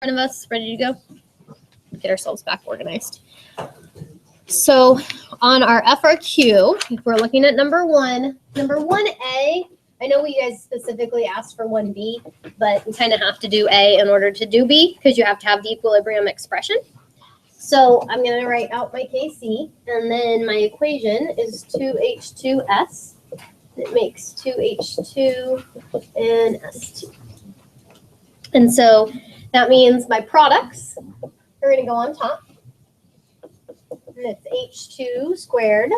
Front of us, ready to go? Get ourselves back organized. So on our FRQ, if we're looking at number 1A, I know you guys specifically asked for 1B, but we kind of have to do A in order to do B because you have to have the equilibrium expression. So I'm going to write out my KC, and then my equation is 2H2S. It makes 2H2 and S2. And so that means my products are going to go on top. And it's H2 squared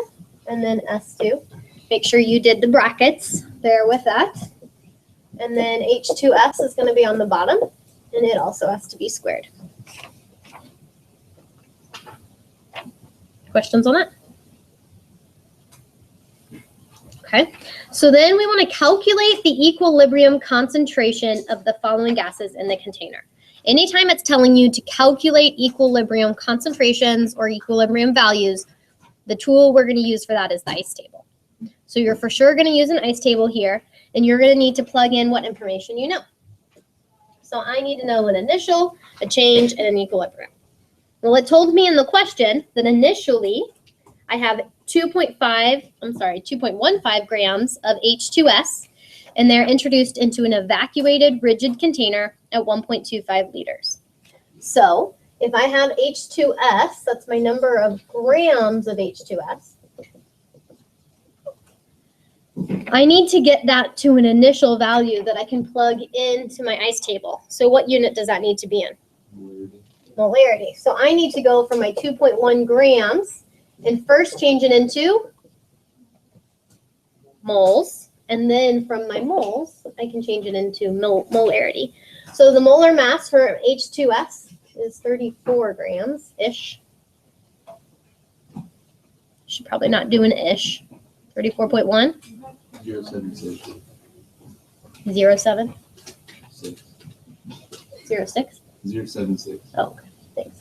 and then S2. Make sure you did the brackets there with that. And then H2S is going to be on the bottom, and it also has to be squared. Questions on that? Okay, so then we want to calculate the equilibrium concentration of the following gases in the container. Anytime it's telling you to calculate equilibrium concentrations or equilibrium values, the tool we're going to use for that is the ICE table. So you're for sure going to use an ICE table here, and you're going to need to plug in what information you know. So I need to know an initial, a change, and an equilibrium. Well, it told me in the question that initially I have 2.15 grams of H2S, and they're introduced into an evacuated rigid container at 1.25 liters. So if I have H2S, that's my number of grams of H2S, I need to get that to an initial value that I can plug into my ICE table. So what unit does that need to be in? Molarity. So I need to go from my 2.1 grams and first change it into moles. And then from my moles, I can change it into molarity. So the molar mass for H2S is 34 grams-ish. Should probably not do an ish. 34.1? 0.76. 0.7? 6. 0.6? 0.76. Oh, okay. Thanks.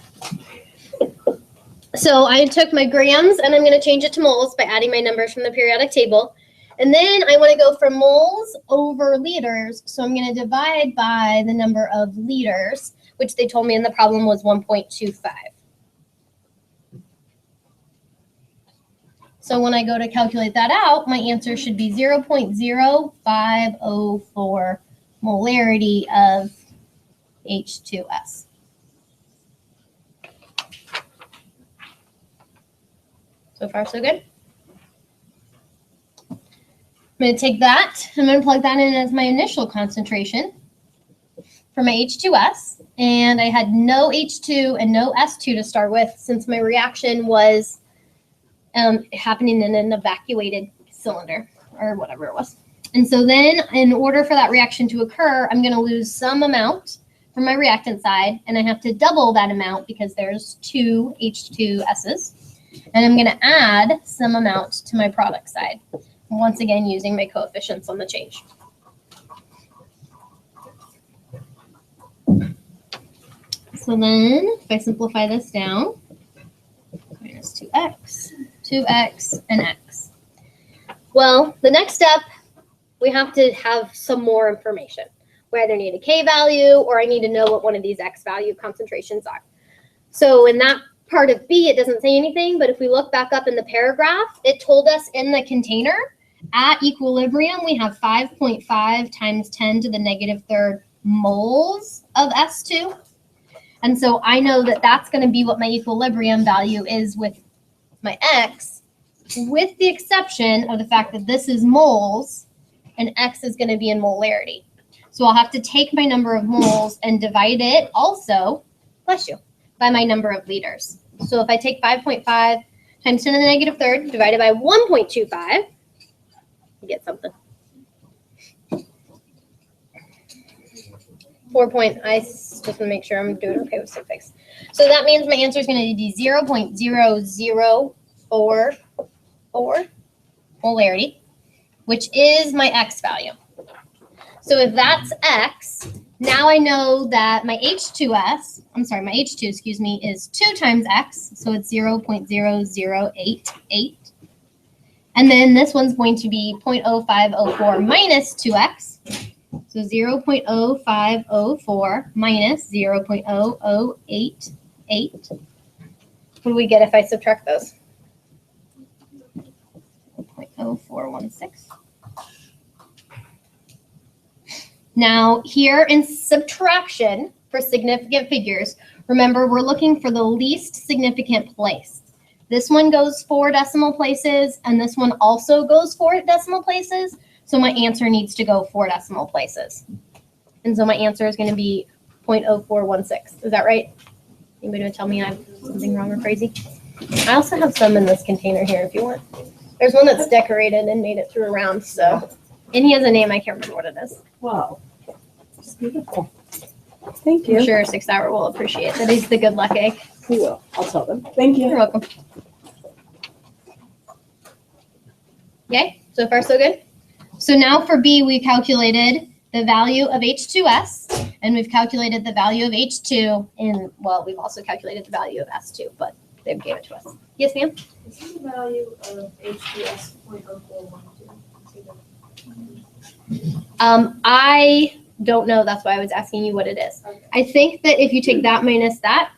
So I took my grams and I'm going to change it to moles by adding my numbers from the periodic table. And then I want to go from moles over liters. So I'm going to divide by the number of liters, which they told me in the problem was 1.25. So when I go to calculate that out, my answer should be 0.0504 molarity of H2S. So far, so good. I'm going to take that. I'm going to plug that in as my initial concentration for my H2S. And I had no H2 and no S2 to start with since my reaction was happening in an evacuated cylinder or whatever it was. And so then in order for that reaction to occur, I'm going to lose some amount from my reactant side, and I have to double that amount because there's two H2S's. And I'm going to add some amount to my product side, once again using my coefficients on the change. So then if I simplify this down, minus 2x, 2x, and x. Well, the next step, we have to have some more information. We either need a K value or I need to know what one of these X value concentrations are. So in that part of B, it doesn't say anything, but if we look back up in the paragraph, it told us in the container at equilibrium, we have 5.5 times 10 to the negative third moles of S2. And so I know that that's going to be what my equilibrium value is with my X, with the exception of the fact that this is moles and X is going to be in molarity. So I'll have to take my number of moles and divide it also, bless you, by my number of liters. So if I take 5.5 times 10 to the negative third divided by 1.25, you get something. I just want to make sure I'm doing okay with suffix. So that means my answer is going to be 0.0044 molarity, which is my X value. So if that's X, now I know that my H2, excuse me, is 2 times X, so it's 0.0088. And then this one's going to be 0.0504 minus 2X, So 0.0504 minus 0.0088. What do we get if I subtract those? 0.0416. Now, here in subtraction for significant figures, remember we're looking for the least significant place. This one goes 4 decimal places, and this one also goes 4 decimal places. So my answer needs to go 4 decimal places. And so my answer is going to be 0.0416. Is that right? Anybody want to tell me I have something wrong or crazy? I also have some in this container here if you want. There's one that's decorated and made it through a round, so. And he has a name, I can't remember what it is. Wow. It's beautiful. Thank you. I'm sure 6th Hour will appreciate that. He's the good luck egg. We will. I'll tell them. Thank You're you. welcome. Okay, so far so good. So now for B, we calculated the value of H2S, and we've calculated the value of H2, and well, we've also calculated the value of S2, but they gave it to us. Yes, ma'am? Is the value of H2S 0.0412? I don't know. That's why I was asking you what it is. Okay. I think that if you take that minus that,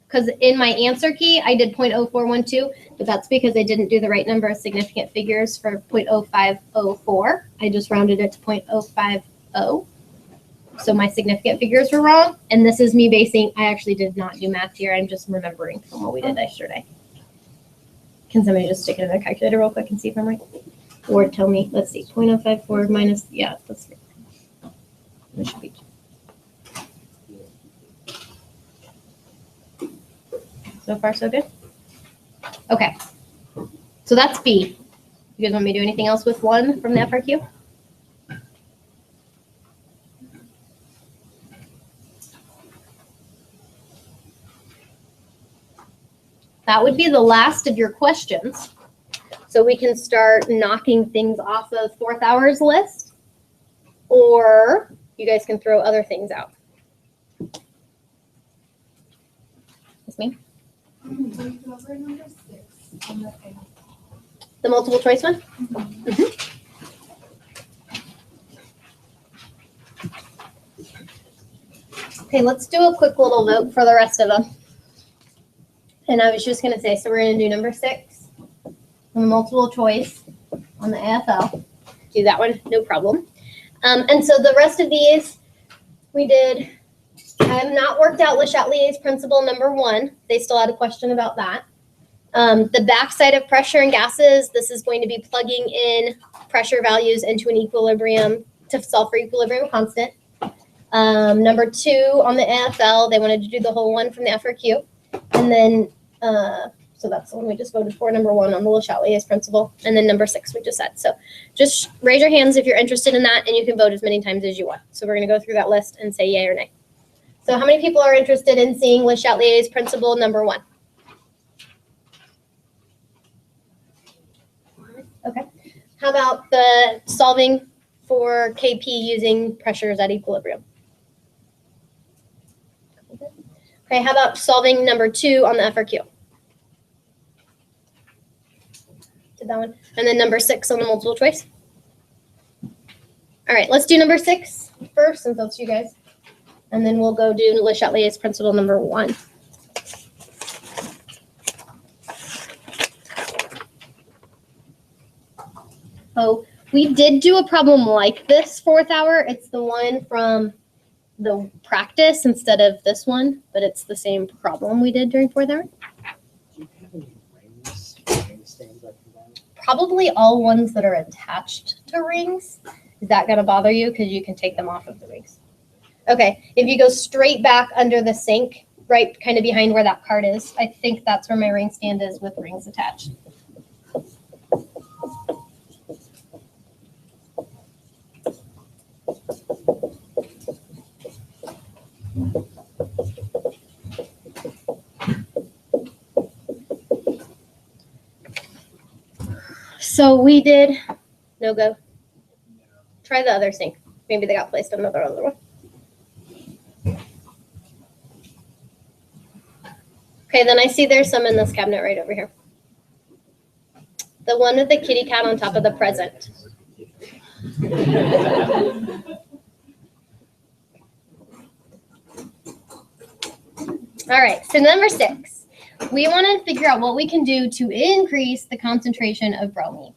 because in my answer key, I did 0.0412, but that's because I didn't do the right number of significant figures for 0.0504. I just rounded it to 0.050. So my significant figures were wrong. And this is me basing, I actually did not do math here. I'm just remembering from what we did yesterday. Can somebody just stick it in their calculator real quick and see if I'm right? Or tell me, let's see, 0.054 minus, yeah, that's right. This should be. So far, so good? Okay. So that's B. You guys want me to do anything else with 1 from the FRQ? That would be the last of your questions. So we can start knocking things off of 4th Hour's list, or you guys can throw other things out. Yes, ma'am? The multiple choice one? Mhm. Okay, let's do a quick little vote for the rest of them. And I was just going to say, so we're going to do number 6 on the multiple choice on the AFL. Do that one, no problem. And so the rest of these, we did, I have not worked out Le Chatelier's principle number 1. They still had a question about that. The backside of pressure and gases, this is going to be plugging in pressure values into an equilibrium to solve for equilibrium constant. Number 2 on the AFL, they wanted to do the whole one from the FRQ. And then, so that's the one we just voted for, number 1 on the Le Chatelier's principle. And then number 6 we just said. So just raise your hands if you're interested in that, and you can vote as many times as you want. So we're going to go through that list and say yay or nay. So how many people are interested in seeing Le Chatelier's principle number 1? Okay. How about the solving for KP using pressures at equilibrium? Okay, how about solving number 2 on the FRQ? Did that one. And then number 6 on the multiple choice. All right, let's do number 6 first, since that's you guys. And then we'll go do Le Chatelier's principle number 1. Oh, we did do a problem like this 4th hour. It's the one from the practice instead of this one, but it's the same problem we did during 4th hour. Do you have any rings stands like that? Probably all ones that are attached to rings. Is that going to bother you? Because you can take them off of the rings. Okay, if you go straight back under the sink, right kind of behind where that card is, I think that's where my ring stand is with rings attached. So we did, no go. Try the other sink. Maybe they got placed on another one. Okay, then I see there's some in this cabinet right over here. The one with the kitty cat on top of the present. All right, so number 6, we want to figure out what we can do to increase the concentration of bromine.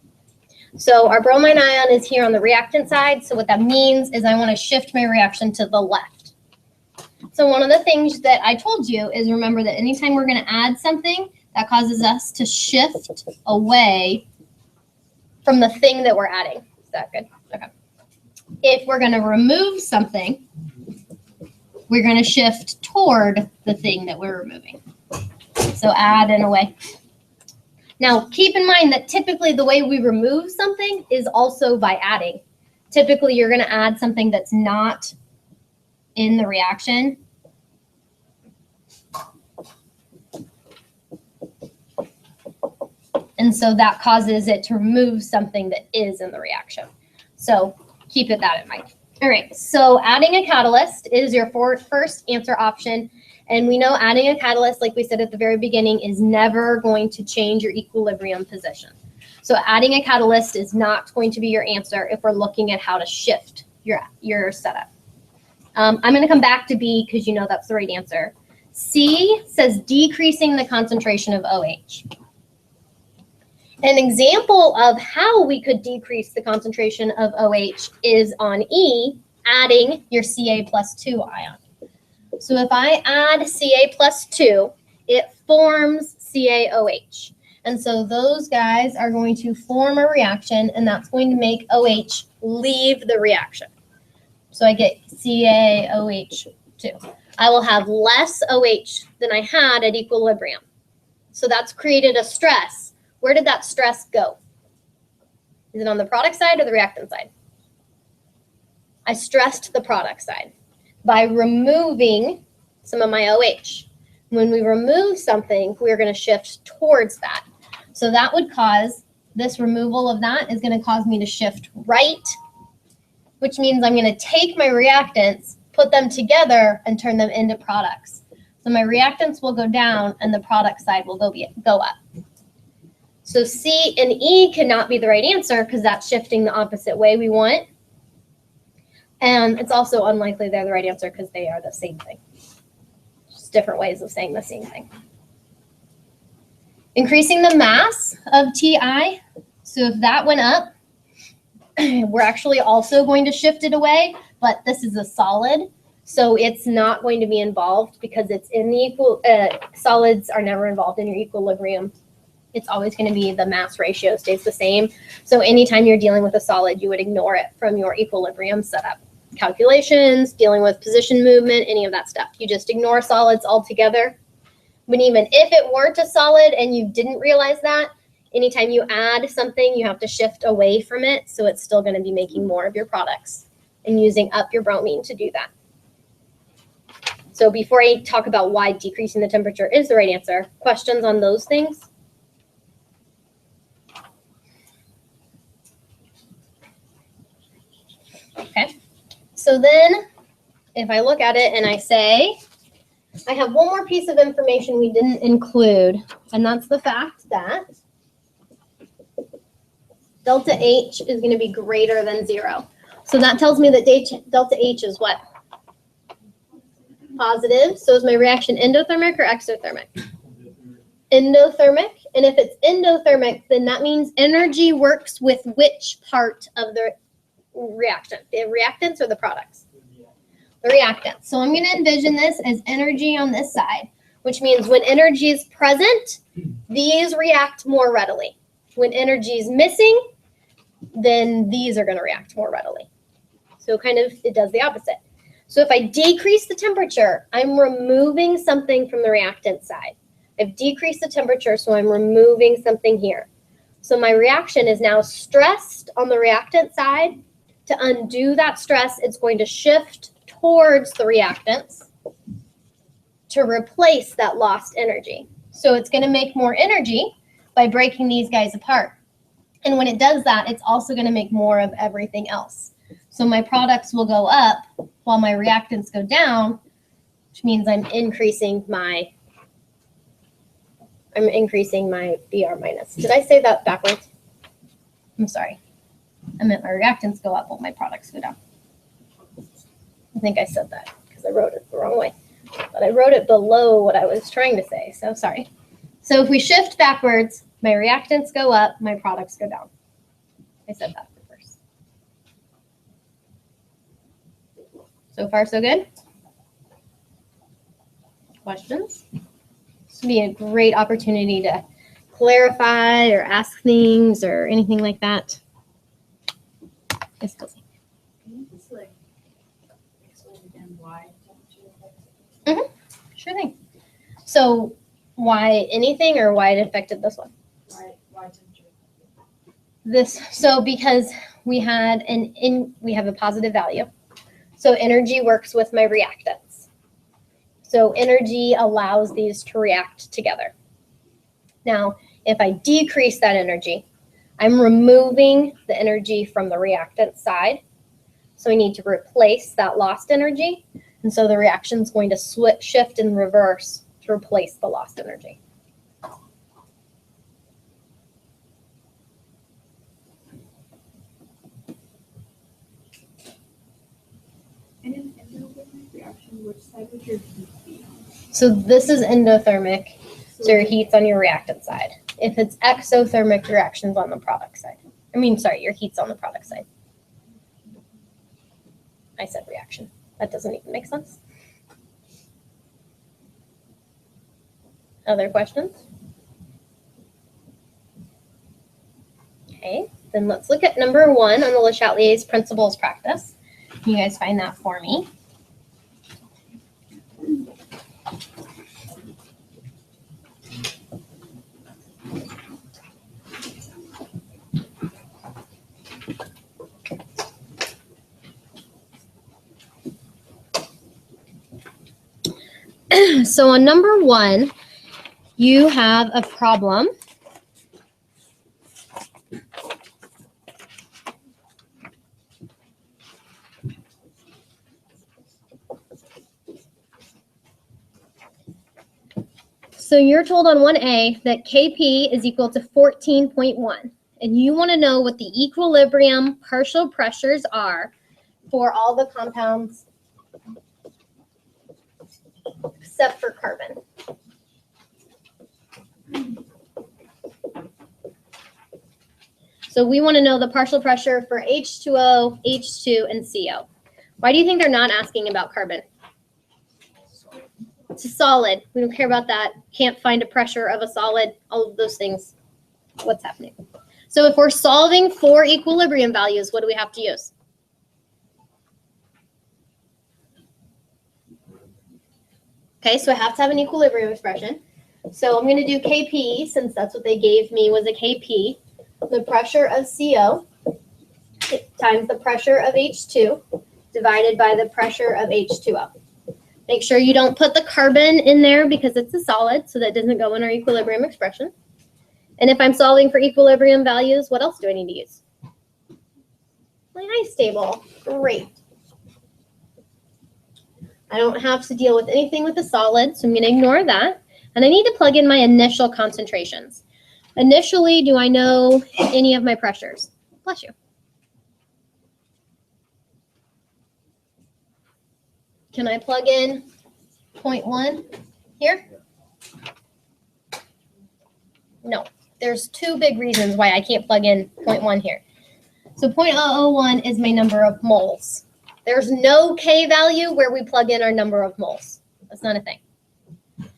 So our bromine ion is here on the reactant side. So what that means is I want to shift my reaction to the left. So one of the things that I told you is remember that anytime we're going to add something, that causes us to shift away from the thing that we're adding. Is that good? Okay. If we're going to remove something, we're going to shift toward the thing that we're removing. So add and away. Now, keep in mind that typically the way we remove something is also by adding. Typically, you're going to add something that's not in the reaction. And so that causes it to remove something that is in the reaction. So keep that in mind. All right, so adding a catalyst is your first answer option. And we know adding a catalyst, like we said at the very beginning, is never going to change your equilibrium position. So adding a catalyst is not going to be your answer if we're looking at how to shift your setup. I'm going to come back to B because you know that's the right answer. C says decreasing the concentration of OH. An example of how we could decrease the concentration of OH is on E, adding your Ca+2 ion. So if I add Ca+2, it forms CaOH. And so those guys are going to form a reaction, and that's going to make OH leave the reaction. So I get CaOH2. I will have less OH than I had at equilibrium. So that's created a stress. Where did that stress go? Is it on the product side or the reactant side? I stressed the product side by removing some of my OH. When we remove something, we're going to shift towards that. So that would cause, this removal of that is going to cause me to shift right, which means I'm going to take my reactants, put them together, and turn them into products. So my reactants will go down and the product side will go up. So C and E cannot be the right answer because that's shifting the opposite way we want. And it's also unlikely they're the right answer because they are the same thing. Just different ways of saying the same thing. Increasing the mass of Ti. So if that went up, we're actually also going to shift it away, but this is a solid. So it's not going to be involved because it's in the solids are never involved in your equilibrium. It's always going to be the mass ratio stays the same. So anytime you're dealing with a solid, you would ignore it from your equilibrium setup. Calculations, dealing with position movement, any of that stuff. You just ignore solids altogether. But even if it weren't a solid and you didn't realize that, anytime you add something, you have to shift away from it. So it's still going to be making more of your products and using up your bromine to do that. So before I talk about why decreasing the temperature is the right answer, questions on those things? Okay, so then if I look at it and I say, I have one more piece of information we didn't include, and that's the fact that delta H is going to be greater than 0. So that tells me that delta H is what? Positive. So is my reaction endothermic or exothermic? Endothermic. And if it's endothermic, then that means energy works with which part of the reactant? The reactants or the products? The reactants. So I'm going to envision this as energy on this side, which means when energy is present, these react more readily. When energy is missing, then these are going to react more readily. So kind of it does the opposite. So if I decrease the temperature, I'm removing something from the reactant side. I've decreased the temperature, so I'm removing something here. So my reaction is now stressed on the reactant side. To undo that stress, it's going to shift towards the reactants to replace that lost energy. So it's going to make more energy by breaking these guys apart. And when it does that, it's also going to make more of everything else. So my products will go up while my reactants go down, which means I'm increasing my Br minus. Did I say that backwards? I'm sorry. I meant my reactants go up, but my products go down. I think I said that because I wrote it the wrong way. But I wrote it below what I was trying to say, so sorry. So if we shift backwards, my reactants go up, my products go down. I said that first. So far, so good? Questions? This would be a great opportunity to clarify or ask things or anything like that. Yes, Kelsey. Can you just like explain again why temperature affects it? Sure thing. So why anything or why it affected this one? Why temperature? So because we had we have a positive value. So energy works with my reactants. So energy allows these to react together. Now, if I decrease that energy, I'm removing the energy from the reactant side. So I need to replace that lost energy. And so the reaction is going to shift in reverse to replace the lost energy. In an endothermic reaction, which side would your heat be on? So this is endothermic, so your heat's on your reactant side. If it's exothermic, your reaction's on the product side. Your heat's on the product side. I said reaction. That doesn't even make sense. Other questions? Okay, then let's look at number 1 on the Le Chatelier's principles practice. Can you guys find that for me? So on number 1, you have a problem. So you're told on 1A that Kp is equal to 14.1, and you want to know what the equilibrium partial pressures are for all the compounds except for carbon. So we want to know the partial pressure for H2O, H2, and CO. Why do you think they're not asking about carbon? It's a solid. We don't care about that. Can't find a pressure of a solid, all of those things. What's happening? So if we're solving for equilibrium values, what do we have to use? Okay, so I have to have an equilibrium expression. So I'm going to do Kp, since that's what they gave me was a Kp. The pressure of CO times the pressure of H2 divided by the pressure of H2O. Make sure you don't put the carbon in there because it's a solid, so that doesn't go in our equilibrium expression. And if I'm solving for equilibrium values, what else do I need to use? My ice table. Great. I don't have to deal with anything with the solid, so I'm going to ignore that. And I need to plug in my initial concentrations. Initially, do I know any of my pressures? Bless you. Can I plug in 0.1 here? No. There's 2 big reasons why I can't plug in 0.1 here. So 0.001 is my number of moles. There's no K value where we plug in our number of moles. That's not a thing.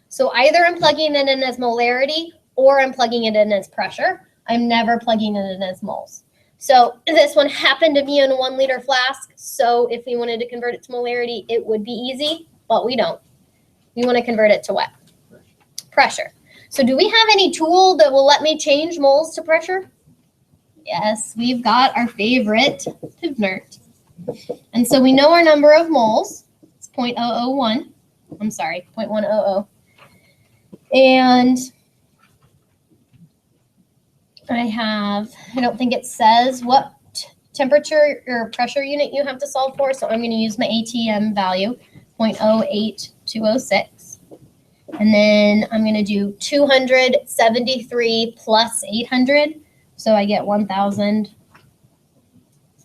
So either I'm plugging it in as molarity or I'm plugging it in as pressure. I'm never plugging it in as moles. So this one happened to be in a 1 liter flask. So if we wanted to convert it to molarity, it would be easy, but we don't. We want to convert it to what? Pressure. So do we have any tool that will let me change moles to pressure? Yes, we've got our favorite Pivnert. And so we know our number of moles. It's 0.001. I'm sorry, 0.100. And I don't think it says what temperature or pressure unit you have to solve for. So I'm going to use my ATM value, 0.08206. And then I'm going to do 273 plus 800. So I get 1,000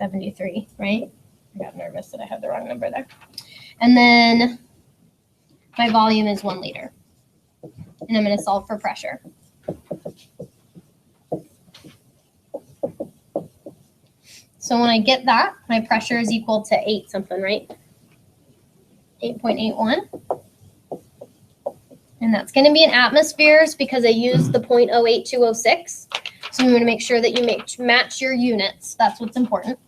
73, right? I got nervous that I had the wrong number there. And then my volume is 1 liter. And I'm going to solve for pressure. So when I get that, my pressure is equal to 8 something, right? 8.81. And that's going to be in atmospheres because I used the 0.08206. So we want to make sure that you match your units. That's what's important.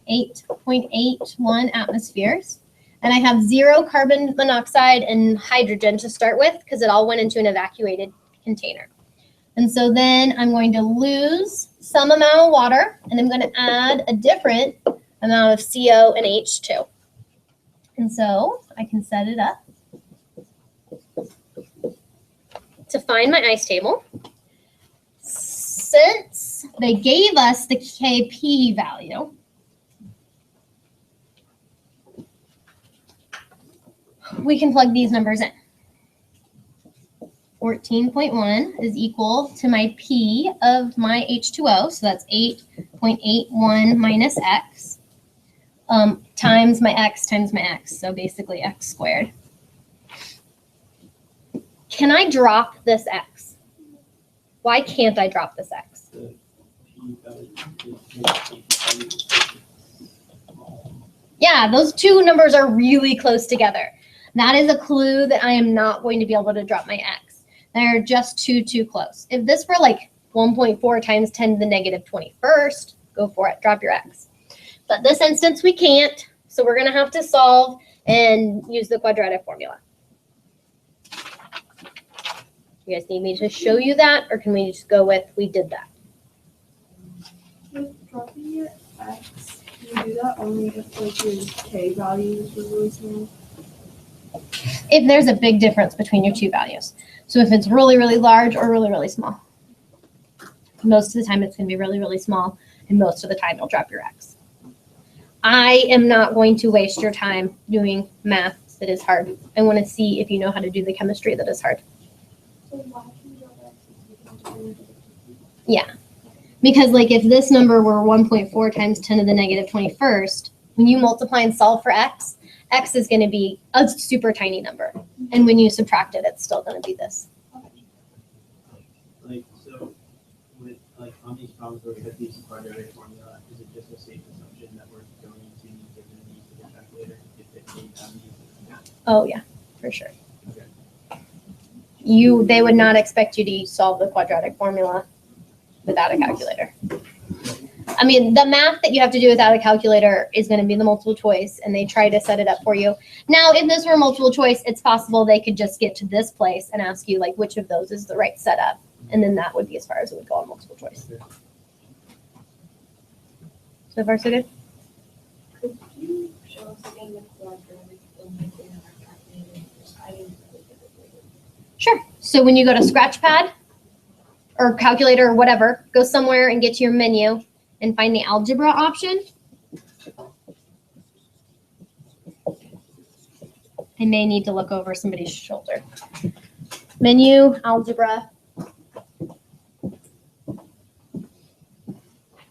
8.81 atmospheres. And I have 0 carbon monoxide and hydrogen to start with because it all went into an evacuated container. And so then I'm going to lose some amount of water, and I'm going to add a different amount of CO and H2. And so I can set it up to find my ice table. Since they gave us the Kp value, we can plug these numbers in. 14.1 is equal to my P of my H2O, so that's 8.81 minus X, times my X, so basically X squared. Can I drop this X? Why can't I drop this X? Yeah, those two numbers are really close together. That is a clue that I am not going to be able to drop my X. They're just too close. If this were like 1.4 times 10 to the negative 21st, go for it, drop your X. But this instance we can't, so we're gonna have to solve and use the quadratic formula. You guys need me to show you that, or can we just go with we did that? With dropping your X, can you do that only if like your K values were really small? If there's a big difference between your two values. So if it's really, really large or really, really small. Most of the time it's going to be really, really small, and most of the time you'll drop your X. I am not going to waste your time doing math that is hard. I want to see if you know how to do the chemistry that is hard. So why can you drop X if you can do Yeah. Because like if this number were 1.4 times 10 to the negative 21st, when you multiply and solve for X, X is going to be a super tiny number. And when you subtract it, it's still going to be this. Like, so with, like, on these problems where we have these quadratic formula, is it just a safe assumption that we're going to need to use the calculator if it takes on these? Oh yeah, for sure. Okay. They would not expect you to solve the quadratic formula without a calculator. I mean, the math that you have to do without a calculator is going to be the multiple choice, and they try to set it up for you. Now, if this were multiple choice, it's possible they could just get to this place and ask you, like, which of those is the right setup, and then that would be as far as it would go on multiple choice. So far, so good? Could you show us again the quadratic formula in our calculator? I didn't really get it. Sure. So when you go to Scratchpad or calculator or whatever, go somewhere and get to your menu and find the algebra option. I may need to look over somebody's shoulder. Menu, algebra.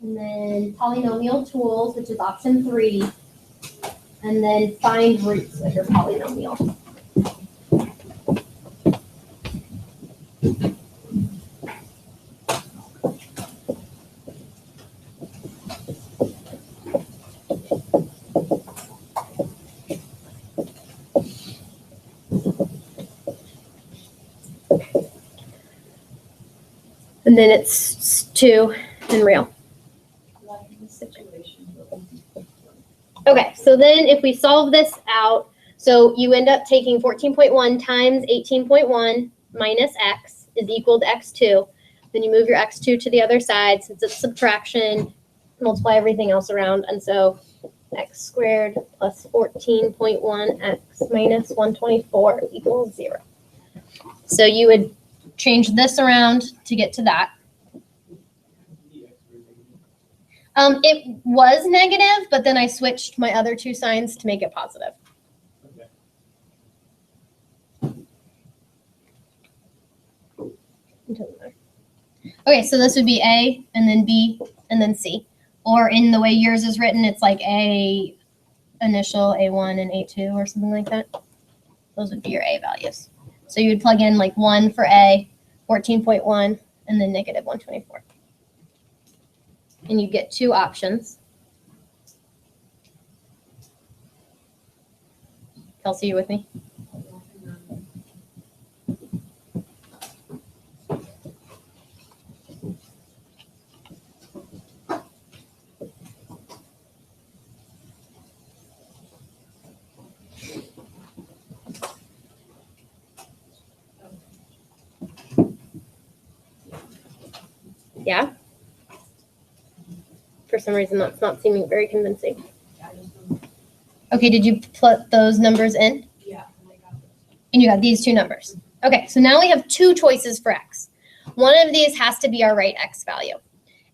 And then polynomial tools, which is option 3. And then find roots of your polynomial. And then it's 2 and real. Okay, so then if we solve this out, so you end up taking 14.1 times 18.1 minus x is equal to x2. Then you move your x2 to the other side since it's subtraction, multiply everything else around. And so x squared plus 14.1x minus 124 equals 0. So you would change this around to get to that. It was negative, but then I switched my other two signs to make it positive. Okay. Okay, so this would be A, and then B, and then C. Or in the way yours is written, it's like A initial, A1, and A2 or something like that. Those would be your A values. So you would plug in like 1 for A, 14.1, and then negative 124. And you get two options. Kelsey, you with me? Yeah? For some reason, that's not seeming very convincing. I just don't, Okay, did you put those numbers in? yeah, and I got this. And you got these two numbers. Okay, so now we have two choices for x. One of these has to be our right x value.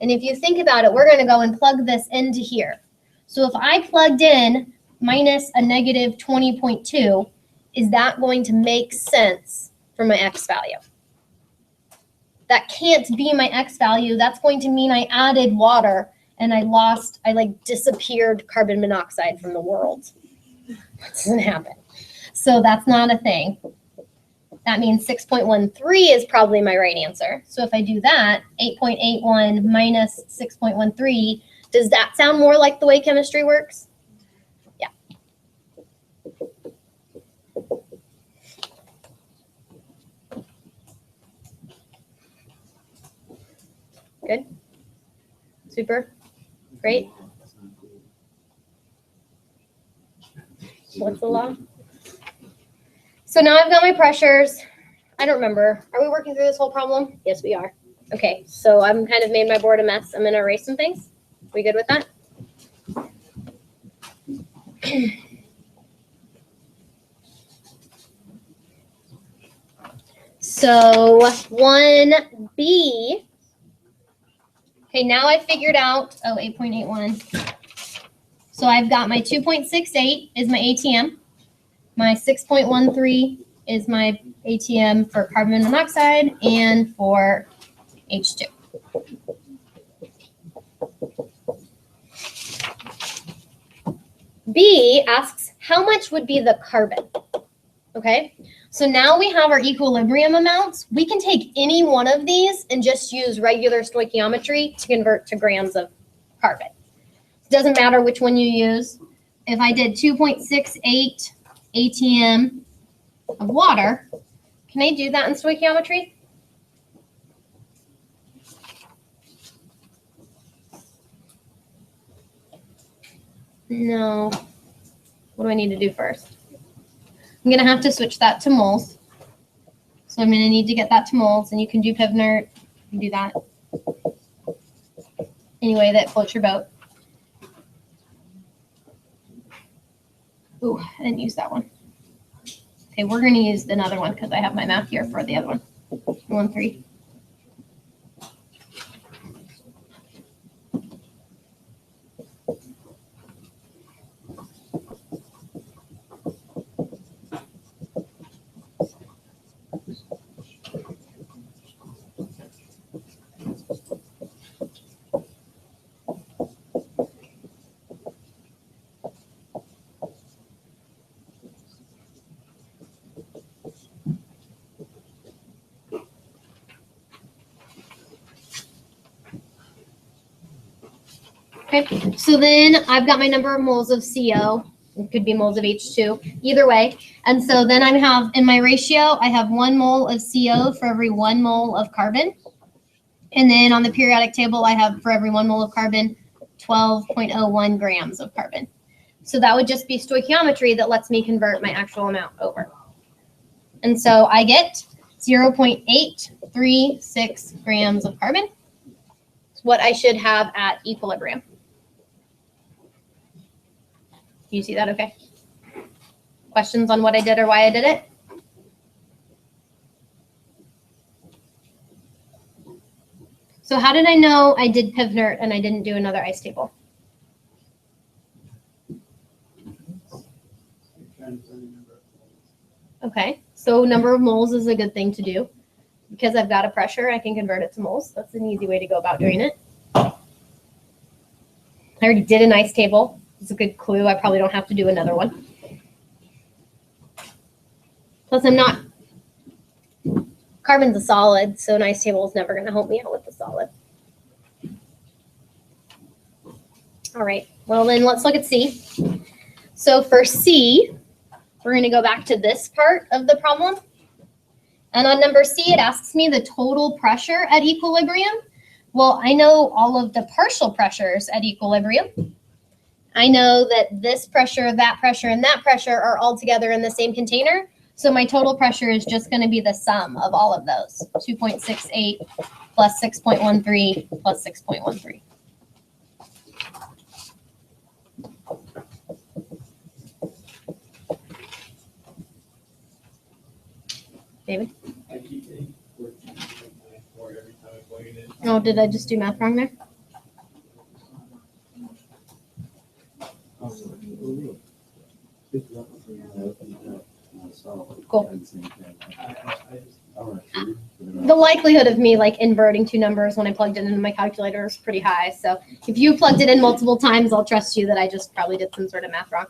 And if you think about it, we're going to go and plug this into here. So if I plugged in minus a negative 20.2, is that going to make sense for my x value? That can't be my x value. That's going to mean I added water and I like disappeared carbon monoxide from the world. That doesn't happen. So that's not a thing. That means 6.13 is probably my right answer. So if I do that, 8.81 minus 6.13, does that sound more like the way chemistry works? Yeah. Good. Super. Great. That's not cool. What's the law? So now I've got my pressures. I don't remember. Are we working through this whole problem? Yes, we are. Okay, so I've kind of made my board a mess. I'm going to erase some things. We good with that? So 1B. Okay, now I figured out, 8.81. So I've got my 2.68 is my ATM. My 6.13 is my ATM for carbon monoxide and for H2. B asks, how much would be the carbon? Okay, so now we have our equilibrium amounts. We can take any one of these and just use regular stoichiometry to convert to grams of carbon. It doesn't matter which one you use. If I did 2.68 ATM of water, can I do that in stoichiometry? No. What do I need to do first? I'm going to have to switch that to moles. So I'm going to need to get that to moles, and you can do Pivnert. You can do that any way that floats your boat. Ooh, I didn't use that one. Okay, we're going to use another one because I have my math here for the other one. 1-3. Okay, so then I've got my number of moles of CO. It could be moles of H2, either way. And so then I have, in my ratio, I have 1 mole of CO for every 1 mole of carbon. And then on the periodic table, I have for every 1 mole of carbon, 12.01 grams of carbon. So that would just be stoichiometry that lets me convert my actual amount over. And so I get 0.836 grams of carbon. It's what I should have at equilibrium. You see that okay? Questions on what I did or why I did it? So how did I know I did Pivnert and I didn't do another ice table? Okay, so number of moles is a good thing to do. Because I've got a pressure, I can convert it to moles. That's an easy way to go about doing it. I already did an ice table. It's a good clue. I probably don't have to do another one. Plus, I'm not, carbon's a solid, so an ice table is never going to help me out with the solid. All right, well then let's look at C. So for C, we're going to go back to this part of the problem. And on number C, it asks me the total pressure at equilibrium. Well, I know all of the partial pressures at equilibrium. I know that this pressure, that pressure, and that pressure are all together in the same container. So my total pressure is just going to be the sum of all of those. 2.68 plus 6.13 plus 6.13. David? I keep getting 14.94 every time I plug it in. Oh, did I just do math wrong there? Cool. The likelihood of me like inverting two numbers when I plugged it into my calculator is pretty high. So if you plugged it in multiple times, I'll trust you that I just probably did some sort of math wrong.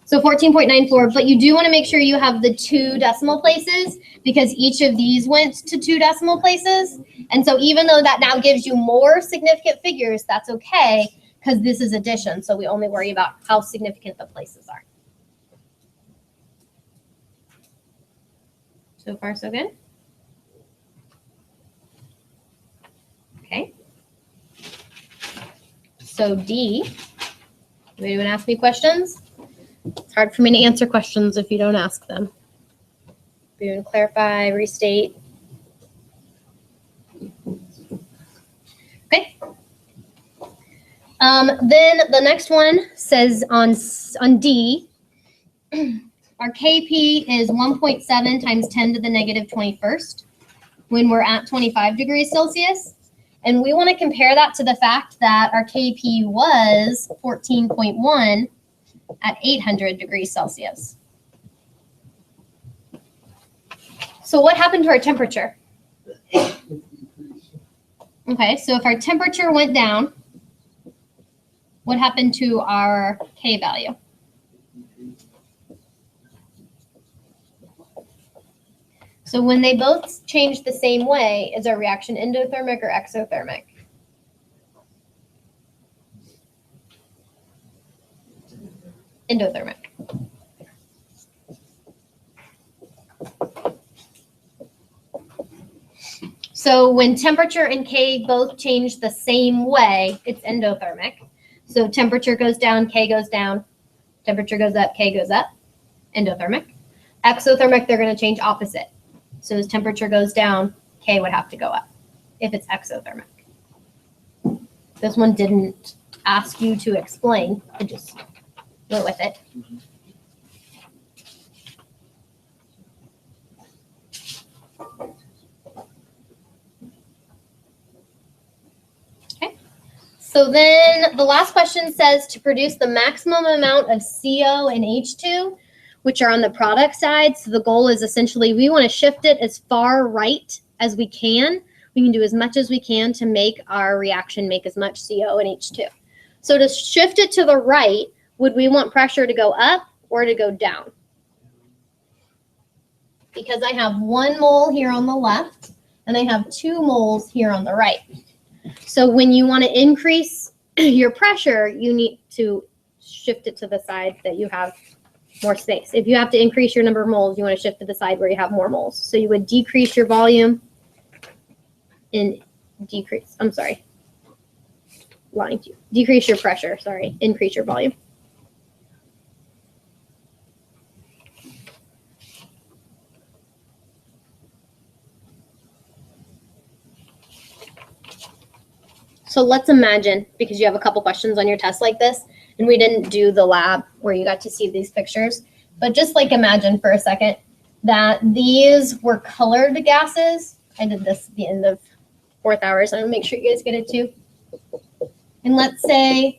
So 14.94, but you do want to make sure you have the 2 decimal places because each of these went to 2 decimal places. And so even though that now gives you more significant figures, that's okay because this is addition. So we only worry about how significant the places are. So far, so good? Okay. So D, anyone ask me questions? It's hard for me to answer questions if you don't ask them. You want to clarify, restate? Okay. Then the next one says on D, our Kp is 1.7 times 10 to the negative 21st when we're at 25 degrees Celsius. And we want to compare that to the fact that our Kp was 14.1 at 800 degrees Celsius. So what happened to our temperature? Okay, so if our temperature went down, what happened to our K value? So when they both change the same way, is our reaction endothermic or exothermic? Endothermic. So when temperature and K both change the same way, it's endothermic. So temperature goes down, K goes down. Temperature goes up, K goes up. Endothermic. Exothermic, they're going to change opposite. So as temperature goes down, K would have to go up if it's exothermic. This one didn't ask you to explain. It just went with it. Okay. So then the last question says to produce the maximum amount of CO and H2, which are on the product side. So the goal is essentially we want to shift it as far right as we can. We can do as much as we can to make our reaction make as much CO and H2. So to shift it to the right, would we want pressure to go up or to go down? Because I have 1 mole here on the left and I have 2 moles here on the right. So when you want to increase your pressure, you need to shift it to the side that you have more space. If you have to increase your number of moles, you want to shift to the side where you have more moles. So you would decrease your volume and decrease, I'm sorry, lying to you. Decrease your pressure, sorry, increase your volume. So let's imagine, because you have a couple questions on your test like this, and we didn't do the lab where you got to see these pictures, but just like imagine for a second that these were colored gases. I did this at the end of 4th hour, so I'm gonna make sure you guys get it too. And let's say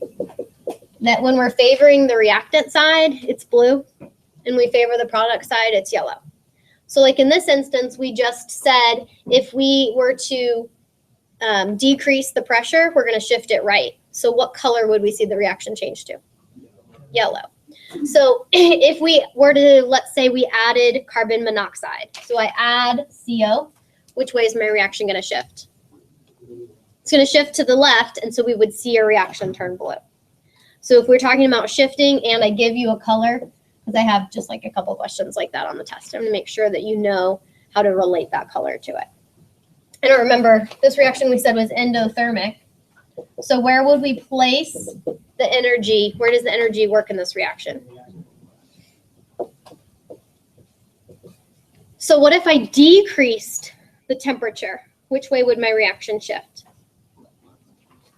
that when we're favoring the reactant side, it's blue, and we favor the product side, it's yellow. So like in this instance, we just said if we were to decrease the pressure, we're going to shift it right. So what color would we see the reaction change to? Yellow. So if we were to, let's say we added carbon monoxide. So I add CO, which way is my reaction going to shift? It's going to shift to the left, and so we would see a reaction turn blue. So if we're talking about shifting and I give you a color, because I have just like a couple questions like that on the test, I'm going to make sure that you know how to relate that color to it. And remember, this reaction we said was endothermic. So where would we place the energy? Where does the energy work in this reaction? So what if I decreased the temperature? Which way would my reaction shift?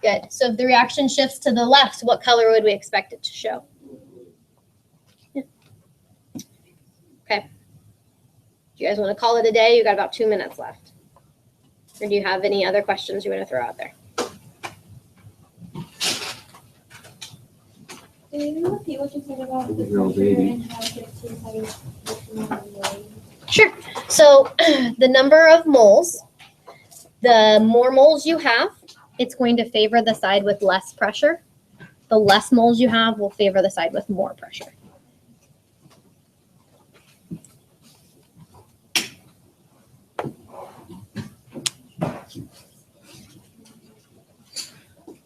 Good. So if the reaction shifts to the left, what color would we expect it to show? Yeah. Okay. Do you guys want to call it a day? You got about 2 minutes left. Or do you have any other questions you want to throw out there? Do you repeat what you said about the Girl, pressure baby. and how 15 seconds away? Sure. So the number of moles, the more moles you have, it's going to favor the side with less pressure. The less moles you have will favor the side with more pressure.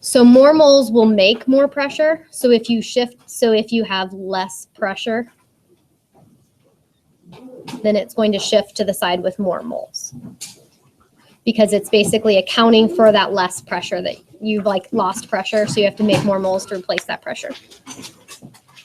So more moles will make more pressure. So if you have less pressure, then it's going to shift to the side with more moles. Because it's basically accounting for that less pressure that you've like lost pressure. So you have to make more moles to replace that pressure.